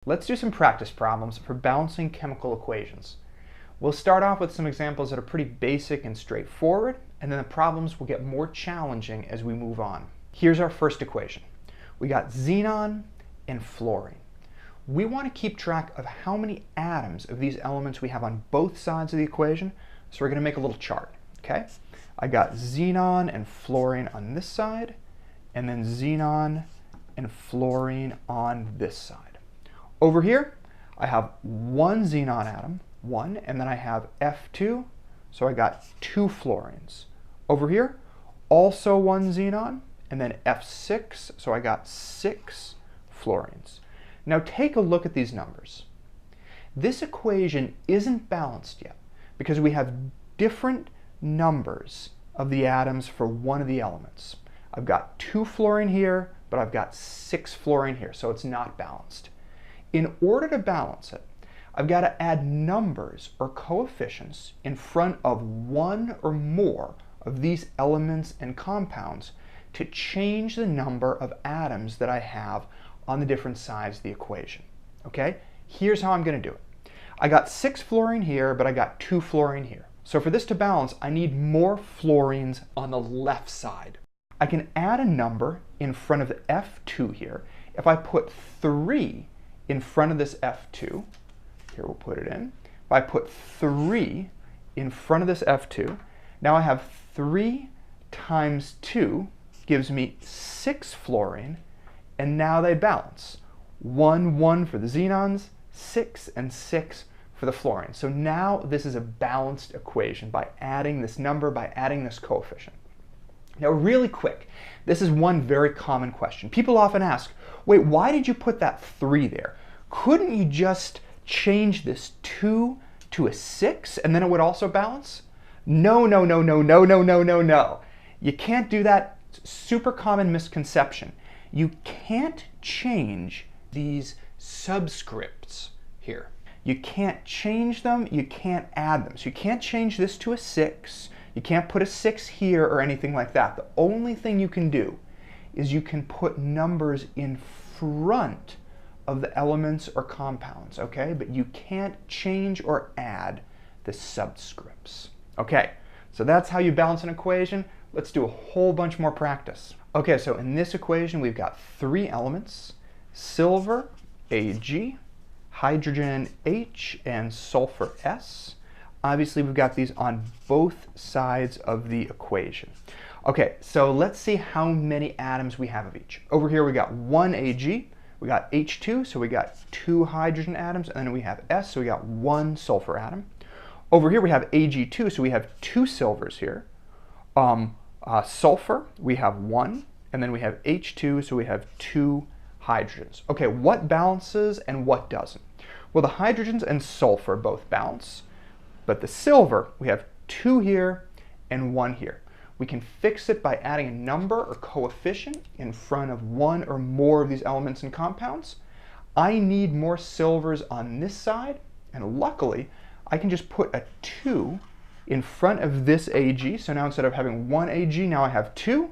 Let's do some practice problems for balancing chemical equations. We'll start off with some examples that are pretty basic and straightforward, and then the problems will get more challenging as we move on. Here's our first equation. We got xenon and fluorine. We want to keep track of how many atoms of these elements we have on both sides of the equation, so we're going to make a little chart, okay? I got xenon and fluorine on this side, and then xenon and fluorine on this side. Over here, I have one xenon atom, one, and then I have F2, so I got two fluorines. Over here, also one xenon, and then F6, so I got six fluorines. Now take a look at these numbers. This equation isn't balanced yet because we have different numbers of the atoms for one of the elements. I've got two fluorine here, but I've got six fluorine here, so it's not balanced. In order to balance it, I've got to add numbers or coefficients in front of one or more of these elements and compounds to change the number of atoms that I have on the different sides of the equation. Okay? Here's how I'm going to do it. I got six fluorine here, but I got two fluorine here. So for this to balance, I need more fluorines on the left side. I can add a number in front of the F2 here. If I put 3 in front of this F2, here we'll put it in. If I put 3 in front of this F2, now I have 3 times 2 gives me 6 fluorine, and now they balance. 1, 1 for the xenons, 6 and 6 for the fluorine. So now this is a balanced equation by adding this number, by adding this coefficient. Now really quick, this is one very common question. People often ask, wait, why did you put that 3 there? Couldn't you just change this 2 to a 6 and then it would also balance? No. You can't do that. Super common misconception. You can't change these subscripts here. You can't change them, you can't add them. So you can't change this to a 6. You can't put a 6 here or anything like that. The only thing you can do is you can put numbers in front of the elements or compounds, okay? But you can't change or add the subscripts. Okay, so that's how you balance an equation. Let's do a whole bunch more practice. Okay, so in this equation we've got 3 elements: silver, Ag, hydrogen, H, and sulfur, S. Obviously we've got these on both sides of the equation. Okay, so let's see how many atoms we have of each. Over here we got 1 Ag, we got H2, so we got 2 hydrogen atoms, and then we have S, so we got 1 sulfur atom. Over here we have Ag2, so we have 2 silvers here. Sulfur, we have 1, and then we have H2, so we have 2 hydrogens. Okay, what balances and what doesn't? Well, the hydrogens and sulfur both balance, but the silver, we have 2 here and 1 here. We can fix it by adding a number or coefficient in front of one or more of these elements and compounds. I need more silvers on this side, and luckily, I can just put a 2 in front of this Ag. So now instead of having 1 Ag, now I have 2,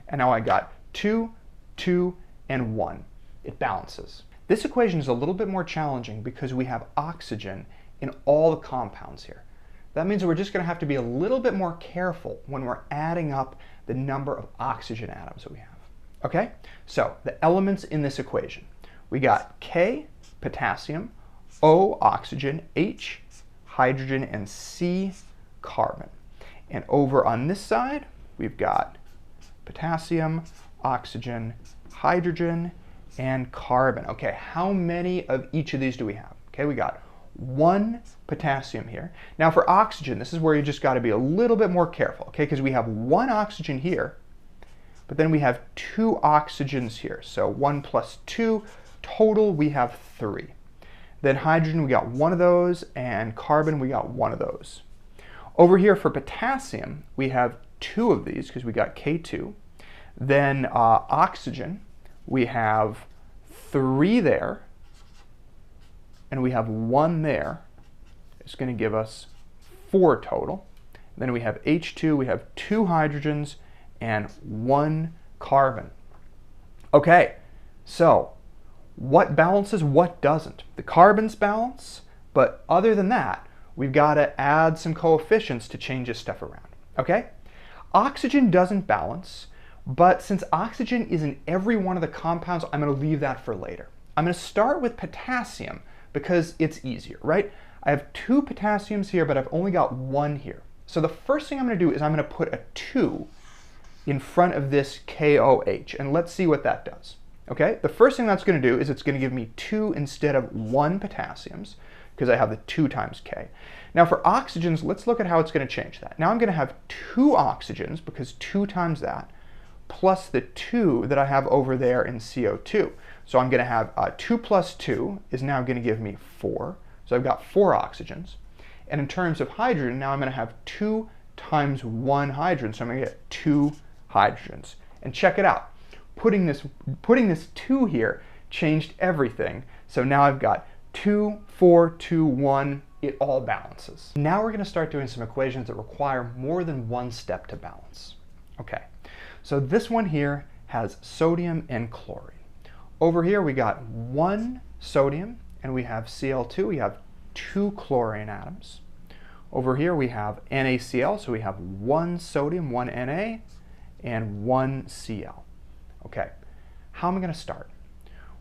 and now I got 2, 2, and 1. It balances. This equation is a little bit more challenging because we have oxygen in all the compounds here. That means we're just going to have to be a little bit more careful when we're adding up the number of oxygen atoms that we have. Okay, so the elements in this equation. We got K, potassium, O, oxygen, H, hydrogen, and C, carbon. And over on this side, we've got potassium, oxygen, hydrogen, and carbon. Okay, how many of each of these do we have? Okay, we got 1 potassium here. Now for oxygen, this is where you just got to be a little bit more careful, okay? Because we have 1 oxygen here, but then we have 2 oxygens here. So 1 plus 2, total we have 3. Then hydrogen, we got 1 of those, and carbon, we got 1 of those. Over here for potassium, we have 2 of these because we got K2. Then oxygen, we have 3 there, and we have 1 there. It's going to give us 4 total. Then we have H2, we have 2 hydrogens, and 1 carbon. Okay, so What balances, what doesn't? The carbons balance, but other than that, we've got to add some coefficients to change this stuff around, okay? Oxygen doesn't balance, but since oxygen is in every one of the compounds, I'm going to leave that for later. I'm going to start with potassium because it's easier, right? I have 2 potassiums here, but I've only got 1 here. So the first thing I'm going to do is I'm going to put a 2 in front of this KOH, and let's see what that does. Okay, the first thing that's going to do is it's going to give me 2 instead of 1 potassiums, because I have the 2 times K. Now for oxygens, let's look at how it's going to change that. Now I'm going to have 2 oxygens, because 2 times that, plus the 2 that I have over there in CO2. So I'm going to have 2 plus 2 is now going to give me 4. So I've got 4 oxygens. And in terms of hydrogen, now I'm going to have 2 times 1 hydrogen. So I'm going to get 2 hydrogens. And check it out. Putting this 2 here changed everything. So now I've got 2, 4, 2, 1. It all balances. Now we're going to start doing some equations that require more than one step to balance. Okay, so this one here has sodium and chlorine. Over here we got 1 sodium and we have Cl2. We have 2 chlorine atoms. Over here we have NaCl, so we have 1 sodium, 1 Na, and 1 Cl. Okay, how am I going to start?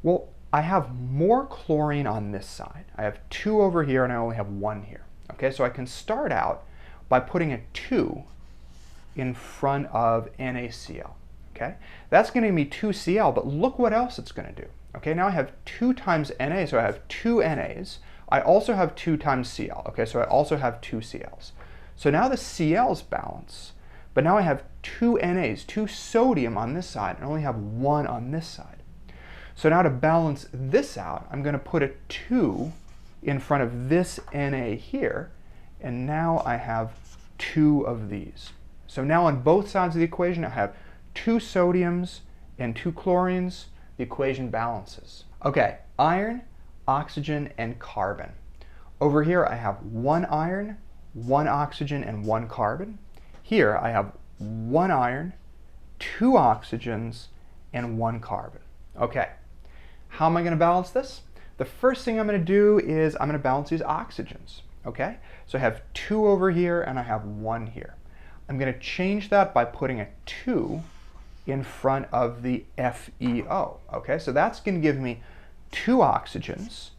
Well, I have more chlorine on this side. I have 2 over here and I only have 1 here. Okay, so I can start out by putting a 2 in front of NaCl. Okay, that's going to give me 2 Cl, but look what else it's going to do. Okay, now I have 2 times Na, so I have 2 Nas. I also have 2 times Cl. Okay, so I also have 2 Cls. So now the Cls balance, but now I have 2 Nas, 2 sodium on this side, and I only have 1 on this side. So now to balance this out, I'm going to put a 2 in front of this Na here, and now I have 2 of these. So now on both sides of the equation, I have 2 sodiums and 2 chlorines. The equation balances. Okay, iron, oxygen, and carbon. Over here I have 1 iron, 1 oxygen, and 1 carbon. Here I have 1 iron, 2 oxygens, and 1 carbon. Okay, how am I going to balance this? The first thing I'm going to do is I'm going to balance these oxygens. Okay, so I have 2 over here and I have 1 here. I'm going to change that by putting a 2 in front of the FeO. Okay, so that's going to give me 2 oxygens,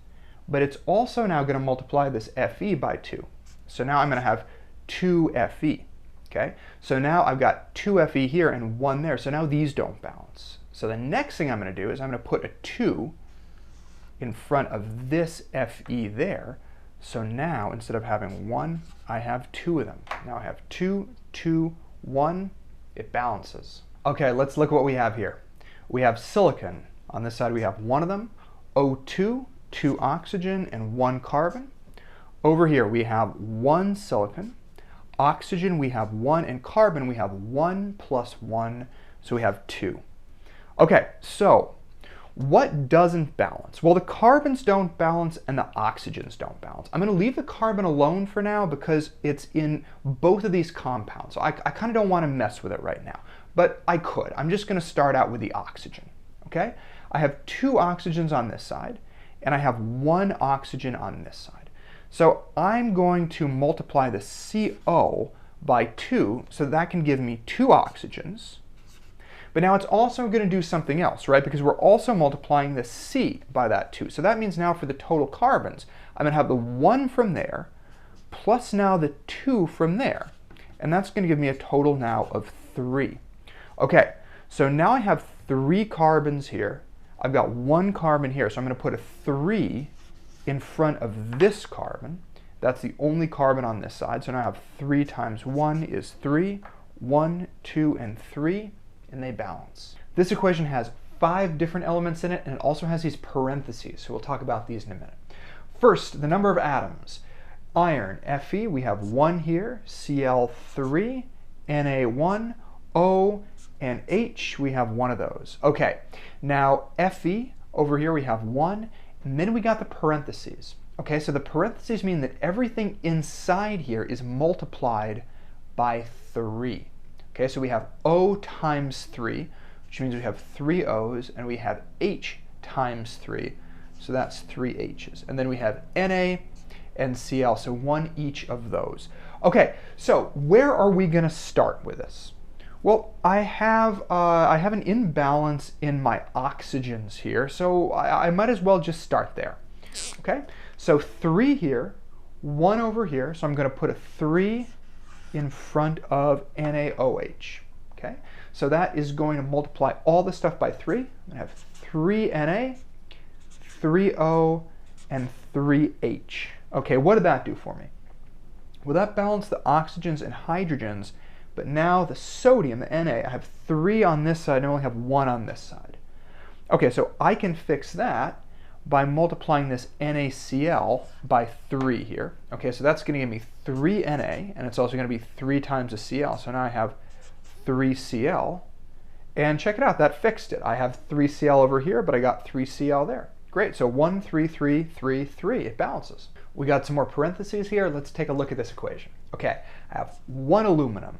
but it's also now going to multiply this Fe by 2. So now I'm going to have 2 Fe. Okay, so now I've got 2 Fe here and 1 there, so now these don't balance. So the next thing I'm going to do is I'm going to put a 2 in front of this Fe there. So now instead of having 1, I have 2 of them. Now I have 2, 2, 1. It balances. Okay, let's look at what we have here. We have silicon. On this side we have 1 of them, O2, 2 oxygen, and 1 carbon. Over here we have 1 silicon. Oxygen we have 1, and carbon we have 1 plus 1, so we have 2. Okay, so what doesn't balance? Well, the carbons don't balance and the oxygens don't balance. I'm going to leave the carbon alone for now because it's in both of these compounds. So I kind of don't want to mess with it right now, but I could. I'm just going to start out with the oxygen. Okay, I have 2 oxygens on this side and I have 1 oxygen on this side. So I'm going to multiply the CO by 2, so that can give me 2 oxygens. But now it's also going to do something else, right? Because we're also multiplying the C by that 2. So that means now for the total carbons, I'm going to have the 1 from there, plus now the 2 from there. And that's going to give me a total now of 3. Okay, so now I have 3 carbons here. I've got 1 carbon here, so I'm going to put a 3 in front of this carbon. That's the only carbon on this side. So now I have 3 times 1 is 3. 1, 2, and 3. And they balance. This equation has 5 different elements in it, and it also has these parentheses, so we'll talk about these in a minute. First, the number of atoms. Iron, Fe, we have 1 here, Cl3, Na1, O, and H, we have 1 of those. Okay, now Fe, over here we have 1, and then we got the parentheses. Okay, so the parentheses mean that everything inside here is multiplied by 3. Okay, so we have O times 3, which means we have 3 O's, and we have H times 3. So that's 3 H's. And then we have Na and Cl, so 1 each of those. Okay, so where are we going to start with this? Well, I have an imbalance in my oxygens here, so I might as well just start there. Okay, so 3 here, 1 over here, so I'm going to put a 3 in front of NaOH. Okay, so that is going to multiply all this stuff by 3. I'm going to have 3 Na, 3 O, and 3 H. Okay, what did that do for me? Well, that balanced the oxygens and hydrogens, but now the sodium, the Na, I have 3 on this side and I only have 1 on this side. Okay, so I can fix that by multiplying this NaCl by 3 here. Okay, so that's going to give me 3 Na, and it's also going to be 3 times the Cl. So now I have 3 Cl. And check it out, that fixed it. I have 3 Cl over here, but I got 3 Cl there. Great, so 1, 3, 3, 3, 3, it balances. We got some more parentheses here. Let's take a look at this equation. Okay, I have 1 aluminum,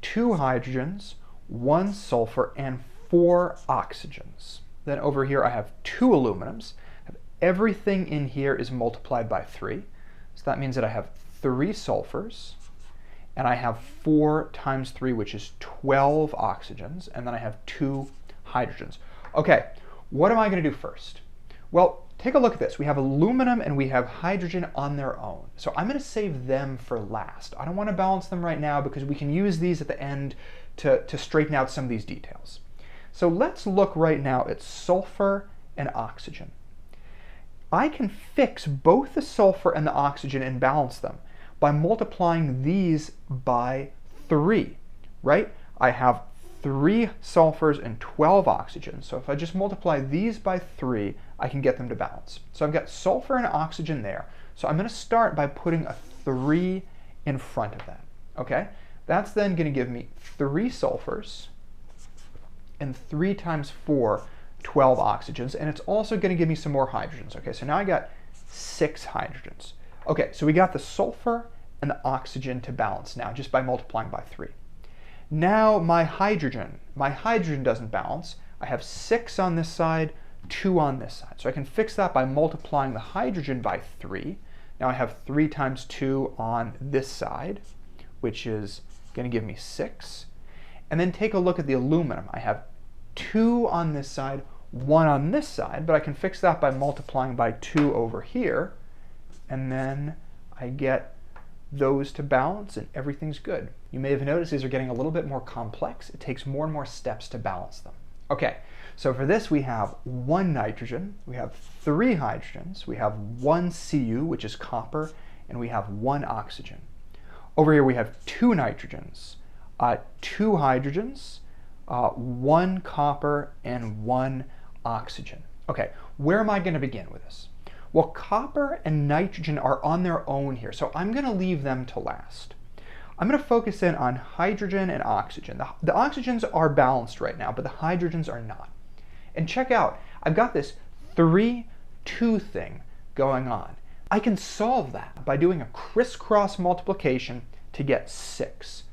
2 hydrogens, 1 sulfur, and 4 oxygens. Then over here I have 2 aluminums. Everything in here is multiplied by 3. So that means that I have 3 sulfurs, and I have 4 times 3, which is 12 oxygens, and then I have 2 hydrogens. Okay, what am I going to do first? Well, take a look at this. We have aluminum and we have hydrogen on their own. So I'm going to save them for last. I don't want to balance them right now because we can use these at the end to straighten out some of these details. So let's look right now at sulfur and oxygen. I can fix both the sulfur and the oxygen and balance them by multiplying these by 3, right? I have 3 sulfurs and 12 oxygens. So if I just multiply these by 3, I can get them to balance. So I've got sulfur and oxygen there. So I'm going to start by putting a 3 in front of that. Okay? That's then going to give me 3 sulfurs and 3 times 4, 12 oxygens. And it's also going to give me some more hydrogens. Okay, so now I got 6 hydrogens. Okay, so we got the sulfur and the oxygen to balance now just by multiplying by 3. Now my hydrogen doesn't balance. I have 6 on this side, 2 on this side. So I can fix that by multiplying the hydrogen by 3. Now I have 3 times 2 on this side, which is going to give me 6. And then take a look at the aluminum. I have 2 on this side, 1 on this side, but I can fix that by multiplying by 2 over here. And then I get those to balance and everything's good. You may have noticed these are getting a little bit more complex. It takes more and more steps to balance them. Okay, so for this we have 1 nitrogen, we have 3 hydrogens, we have 1 Cu, which is copper, and we have 1 oxygen. Over here we have 2 nitrogens, 2 hydrogens, 1 copper, and 1 oxygen. Okay, where am I going to begin with this? Well, copper and nitrogen are on their own here, so I'm going to leave them to last. I'm going to focus in on hydrogen and oxygen. The oxygens are balanced right now, but the hydrogens are not. And check out, I've got this 3-2 thing going on. I can solve that by doing a crisscross multiplication to get 6.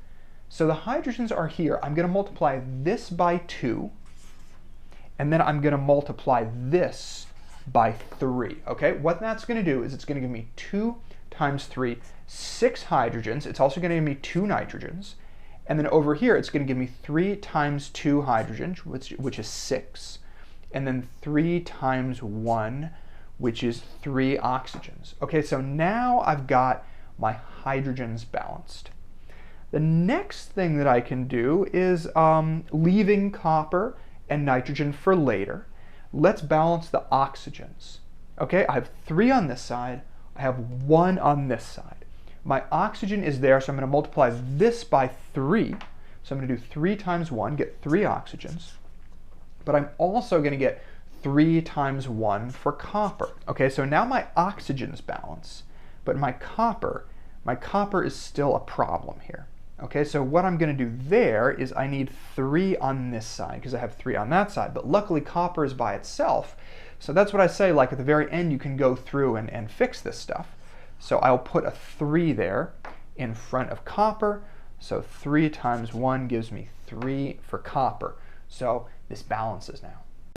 So the hydrogens are here. I'm going to multiply this by 2, and then I'm going to multiply this by 3. Okay, what that's going to do is it's going to give me 2 times 3, 6 hydrogens. It's also going to give me 2 nitrogens. And then over here, it's going to give me 3 times 2 hydrogens, which is 6. And then 3 times 1, which is 3 oxygens. Okay, so now I've got my hydrogens balanced. The next thing that I can do is leaving copper and nitrogen for later. Let's balance the oxygens. Okay, I have 3 on this side, I have 1 on this side. My oxygen is there, so I'm going to multiply this by 3. So I'm going to do 3 times 1, get 3 oxygens. But I'm also going to get 3 times 1 for copper. Okay, so now my oxygens balance, but my copper is still a problem here. Okay, so what I'm going to do there is I need 3 on this side because I have 3 on that side. But luckily copper is by itself. So that's what I say, like at the very end you can go through and fix this stuff. So I'll put a 3 there in front of copper. So 3 times 1 gives me 3 for copper. So this balances now.